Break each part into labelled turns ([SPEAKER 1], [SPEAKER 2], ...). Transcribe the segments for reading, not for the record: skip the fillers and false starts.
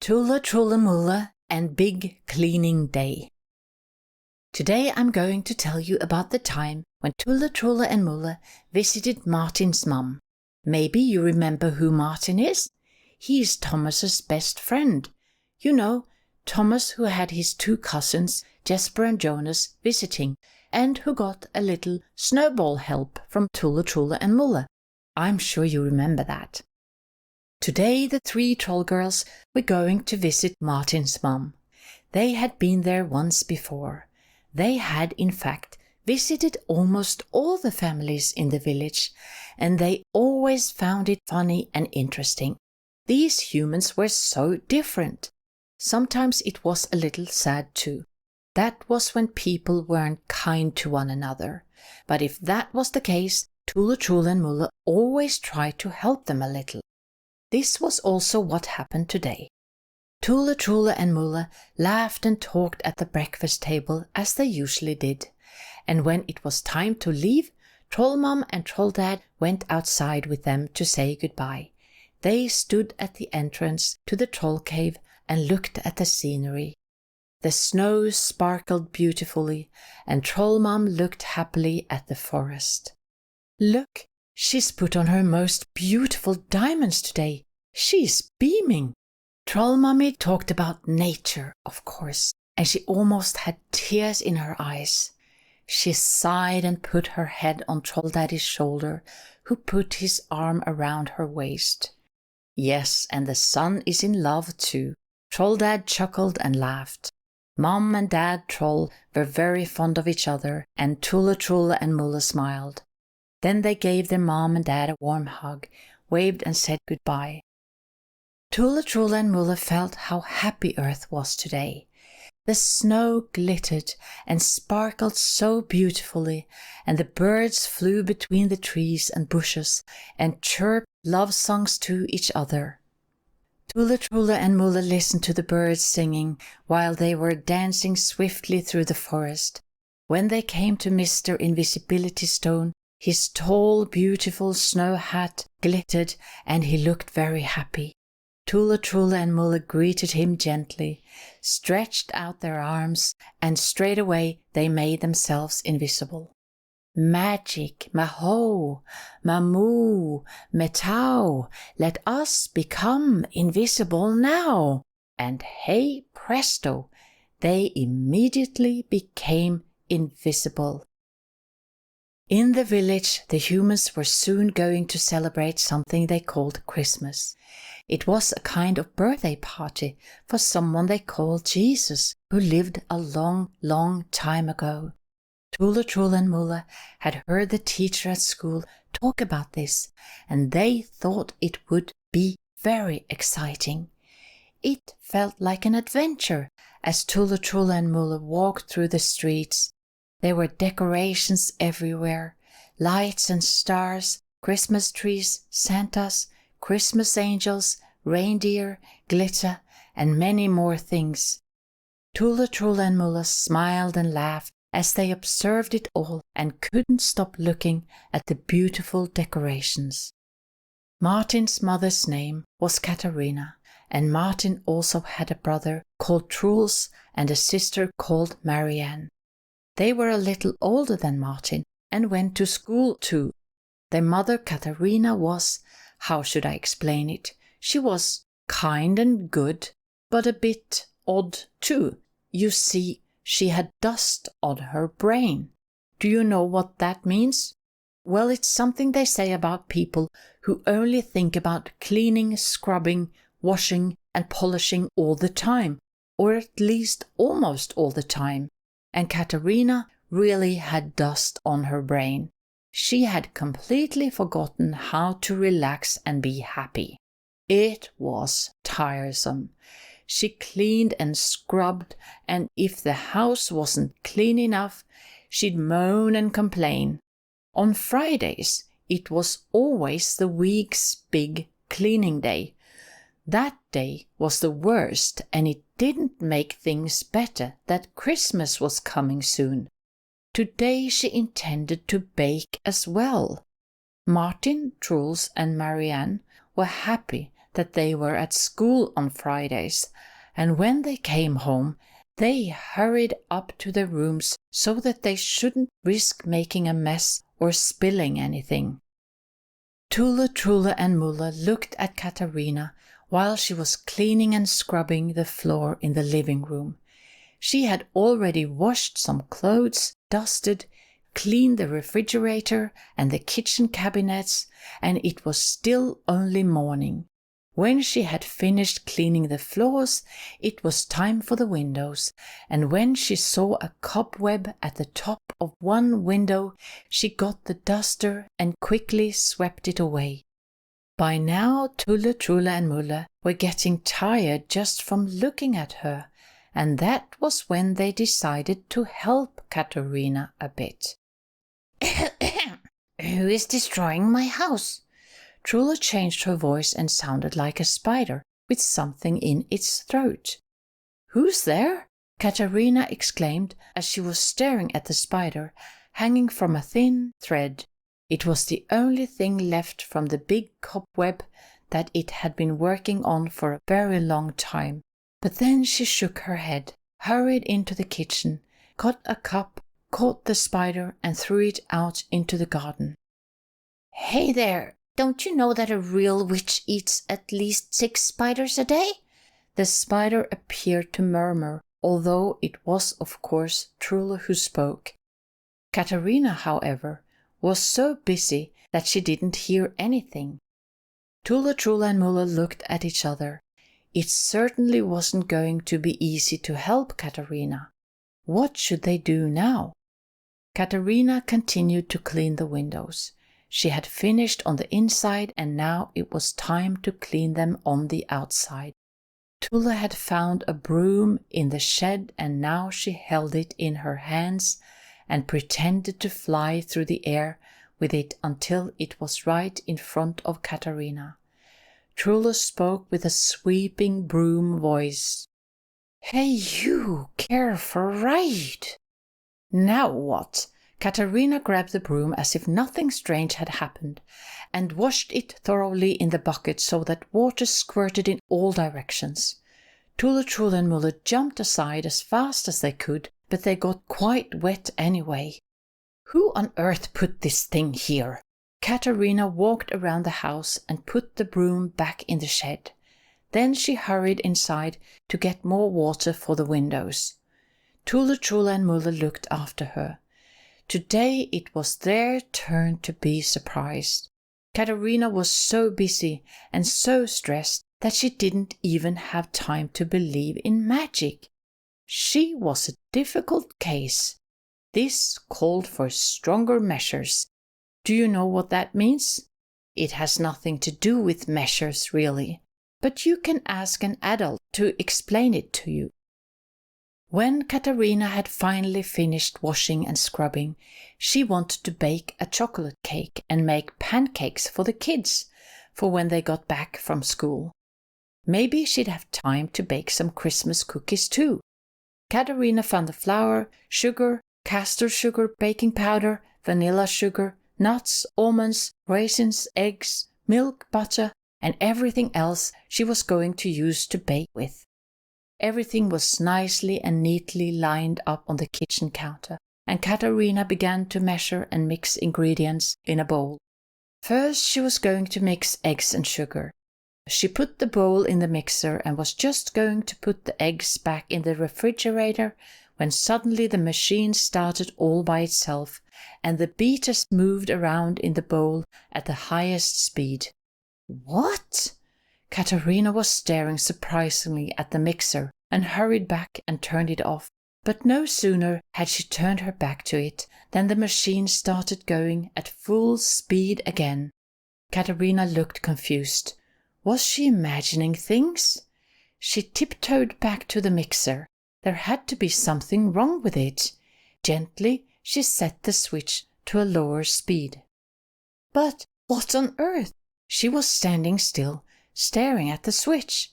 [SPEAKER 1] Tulle, Trulle, Mulle and Big Cleaning Day. Today I'm going to tell you about the time when Tulle, Trulle and Mulle visited Martin's mum. Maybe you remember who Martin is? He is Thomas's best friend. You know, Thomas who had his two cousins, Jesper and Jonas, visiting, and who got a little snowball help from Tulle, Trulle and Mulle. I'm sure you remember that. Today the three troll girls were going to visit Martin's mum. They had been there once before. They had, in fact, visited almost all the families in the village, and they always found it funny and interesting. These humans were so different. Sometimes it was a little sad too. That was when people weren't kind to one another. But if that was the case, Tulle, Trulle and Mulle always tried to help them a little. This was also what happened today. Tulle, Trulle and Mulle laughed and talked at the breakfast table as they usually did. And when it was time to leave, Troll Mum and Troll Dad went outside with them to say goodbye. They stood at the entrance to the troll cave and looked at the scenery. The snow sparkled beautifully, and Troll Mum looked happily at the forest. Look, she's put on her most beautiful diamonds today. She's beaming. Troll Mummy talked about nature, of course, and she almost had tears in her eyes. She sighed and put her head on Troll Daddy's shoulder, who put his arm around her waist. Yes, and the sun is in love too. Troll Dad chuckled and laughed. Mum and Dad Troll were very fond of each other, and Tulle, Trulle and Mulle smiled. Then they gave their mom and dad a warm hug, waved and said goodbye. Tulle, Trulle and Mulle felt how happy Earth was today. The snow glittered and sparkled so beautifully, and the birds flew between the trees and bushes and chirped love songs to each other. Tulle, Trulle and Mulle listened to the birds singing while they were dancing swiftly through the forest. When they came to Mr. Invisibility Stone, his tall, beautiful snow hat glittered and he looked very happy. Tulle, Trulle and Mulle greeted him gently, stretched out their arms, and straight away they made themselves invisible. Magic, maho, mamoo, metau, let us become invisible now. And hey presto, they immediately became invisible. In the village, the humans were soon going to celebrate something they called Christmas. It was a kind of birthday party for someone they called Jesus, who lived a long, long time ago. Tulle, Trulle and Mulle had heard the teacher at school talk about this, and they thought it would be very exciting. It felt like an adventure as Tulle, Trulle and Mulle walked through the streets. There were decorations everywhere, lights and stars, Christmas trees, Santas, Christmas angels, reindeer, glitter, and many more things. Tulle, Trulle and Mulle smiled and laughed as they observed it all and couldn't stop looking at the beautiful decorations. Martin's mother's name was Katarina, and Martin also had a brother called Truls and a sister called Marianne. They were a little older than Martin and went to school too. Their mother Katarina was, how should I explain it? She was kind and good, but a bit odd too. You see, she had dust on her brain. Do you know what that means? Well, it's something they say about people who only think about cleaning, scrubbing, washing and polishing all the time, or at least almost all the time. And Katarina really had dust on her brain. She had completely forgotten how to relax and be happy. It was tiresome. She cleaned and scrubbed, and if the house wasn't clean enough, she'd moan and complain. On Fridays, it was always the week's big cleaning day. That day was the worst, and it didn't make things better that Christmas was coming soon. Today she intended to bake as well. Martin, Truls and Marianne were happy that they were at school on Fridays, and when they came home, they hurried up to their rooms so that they shouldn't risk making a mess or spilling anything. Tulle, Trulle and Mulle looked at Katarina while she was cleaning and scrubbing the floor in the living room. She had already washed some clothes, dusted, cleaned the refrigerator and the kitchen cabinets, and it was still only morning. When she had finished cleaning the floors, it was time for the windows, and when she saw a cobweb at the top of one window, she got the duster and quickly swept it away. By now, Tulle, Trulle and Mulle were getting tired just from looking at her, and that was when they decided to help Katarina a bit.
[SPEAKER 2] Who is destroying my house?
[SPEAKER 1] Trulle changed her voice and sounded like a spider with something in its throat. Who's there? Katarina exclaimed as she was staring at the spider hanging from a thin thread. It was the only thing left from the big cobweb that it had been working on for a very long time. But then she shook her head, hurried into the kitchen, got a cup, caught the spider and threw it out into the garden.
[SPEAKER 2] Hey there! Don't you know that a real witch eats at least 6 spiders a day?
[SPEAKER 1] The spider appeared to murmur, although it was of course Trulle who spoke. Katarina, however, was so busy that she didn't hear anything. Tulle, Trulle and Mulle looked at each other. It certainly wasn't going to be easy to help Katarina. What should they do now? Katarina continued to clean the windows. She had finished on the inside and now it was time to clean them on the outside. Tulle had found a broom in the shed and now she held it in her hands and pretended to fly through the air with it until it was right in front of Katarina. Trulle spoke with a sweeping broom voice.
[SPEAKER 2] Hey you, careful ride!
[SPEAKER 1] Now what? Katarina grabbed the broom as if nothing strange had happened and washed it thoroughly in the bucket so that water squirted in all directions. Tulle, Trulle and Mulle jumped aside as fast as they could, but they got quite wet anyway. Who on earth put this thing here? Katarina walked around the house and put the broom back in the shed. Then she hurried inside to get more water for the windows. Tulle, Trulle and Mulle looked after her. Today it was their turn to be surprised. Katarina was so busy and so stressed that she didn't even have time to believe in magic. She was a difficult case. This called for stronger measures. Do you know what that means? It has nothing to do with measures, really, but you can ask an adult to explain it to you. When Katarina had finally finished washing and scrubbing, she wanted to bake a chocolate cake and make pancakes for the kids for when they got back from school. Maybe she'd have time to bake some Christmas cookies too. Katarina found the flour, sugar, castor sugar, baking powder, vanilla sugar, nuts, almonds, raisins, eggs, milk, butter, and everything else she was going to use to bake with. Everything was nicely and neatly lined up on the kitchen counter, and Katarina began to measure and mix ingredients in a bowl. First she was going to mix eggs and sugar. She put the bowl in the mixer and was just going to put the eggs back in the refrigerator when suddenly the machine started all by itself and the beaters moved around in the bowl at the highest speed. What? Katarina was staring surprisingly at the mixer and hurried back and turned it off. But no sooner had she turned her back to it than the machine started going at full speed again. Katarina looked confused. Was she imagining things? She tiptoed back to the mixer. There had to be something wrong with it. Gently, she set the switch to a lower speed. But what on earth? She was standing still, staring at the switch.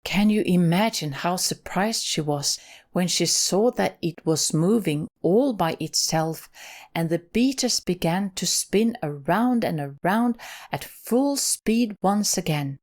[SPEAKER 1] Can you imagine how surprised she was when she saw that it was moving all by itself and the beaters began to spin around and around at full speed once again?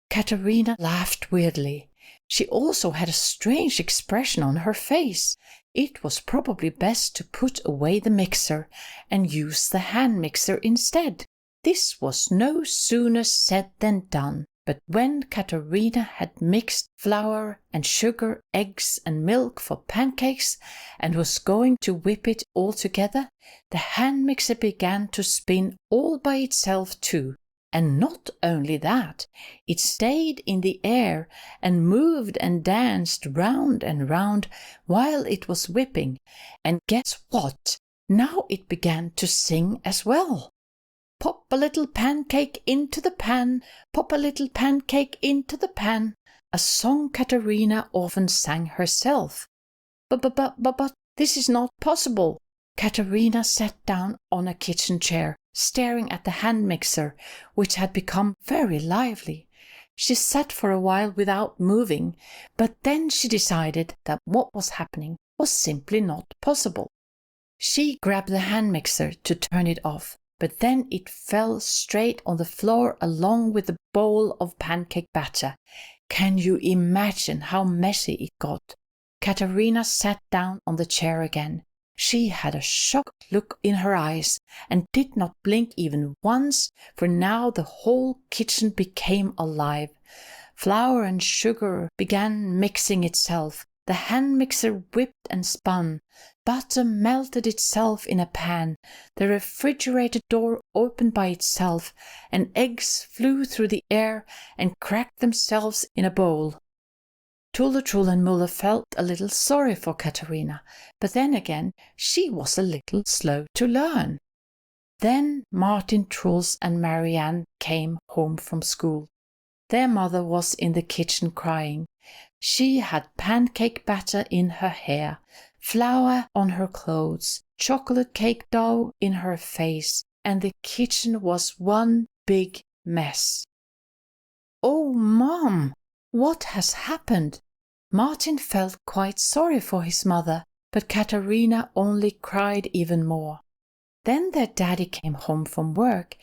[SPEAKER 1] Katarina laughed weirdly. She also had a strange expression on her face. It was probably best to put away the mixer and use the hand mixer instead. This was no sooner said than done. But when Katarina had mixed flour and sugar, eggs and milk for pancakes and was going to whip it all together, the hand mixer began to spin all by itself too. And not only that, it stayed in the air and moved and danced round and round while it was whipping. And guess what? Now it began to sing as well. Pop a little pancake into the pan, pop a little pancake into the pan, a song Katarina often sang herself. But this is not possible. Katarina sat down on a kitchen chair, staring at the hand mixer, which had become very lively. She sat for a while without moving, but then she decided that what was happening was simply not possible. She grabbed the hand mixer to turn it off, but then it fell straight on the floor along with the bowl of pancake batter. Can you imagine how messy it got? Katarina sat down on the chair again. She had a shocked look in her eyes and did not blink even once, for now the whole kitchen became alive. Flour and sugar began mixing itself. The hand mixer whipped and spun. Butter melted itself in a pan. The refrigerator door opened by itself, and eggs flew through the air and cracked themselves in a bowl. Trulle and Mulle felt a little sorry for Katarina, but then again she was a little slow to learn. Then Martin, Truls and Marianne came home from school. Their mother was in the kitchen crying. She had pancake batter in her hair, flour on her clothes, chocolate cake dough in her face, and the kitchen was one big mess. "Oh, Mom, what has happened?" Martin felt quite sorry for his mother, but Katarina only cried even more. Then their daddy came home from work,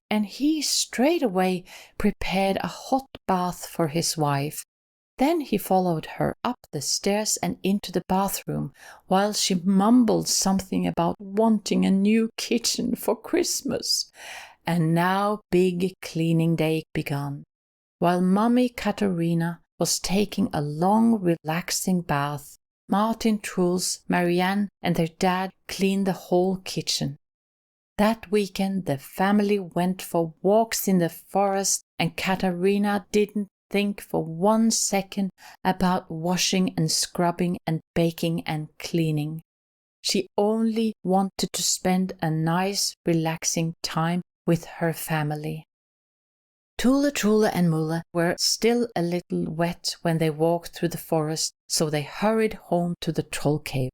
[SPEAKER 1] and he straight away prepared a hot bath for his wife. Then he followed her up the stairs and into the bathroom, while she mumbled something about wanting a new kitchen for Christmas. And now big cleaning day began. While Mummy Katarina was taking a long relaxing bath, Martin, Truls, Marianne and their dad cleaned the whole kitchen. That weekend the family went for walks in the forest, and Katarina didn't think for 1 second about washing and scrubbing and baking and cleaning. She only wanted to spend a nice, relaxing time with her family. Trulle and Mulle were still a little wet when they walked through the forest, so they hurried home to the troll cave.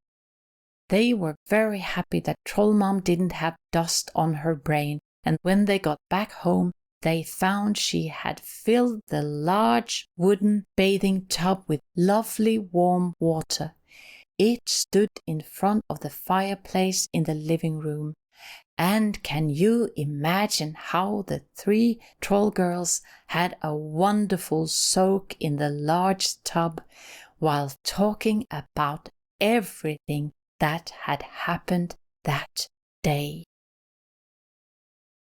[SPEAKER 1] They were very happy that Troll Mom didn't have dust on her brain, and when they got back home, they found she had filled the large wooden bathing tub with lovely warm water. It stood in front of the fireplace in the living room. And can you imagine how the 3 troll girls had a wonderful soak in the large tub while talking about everything that had happened that day?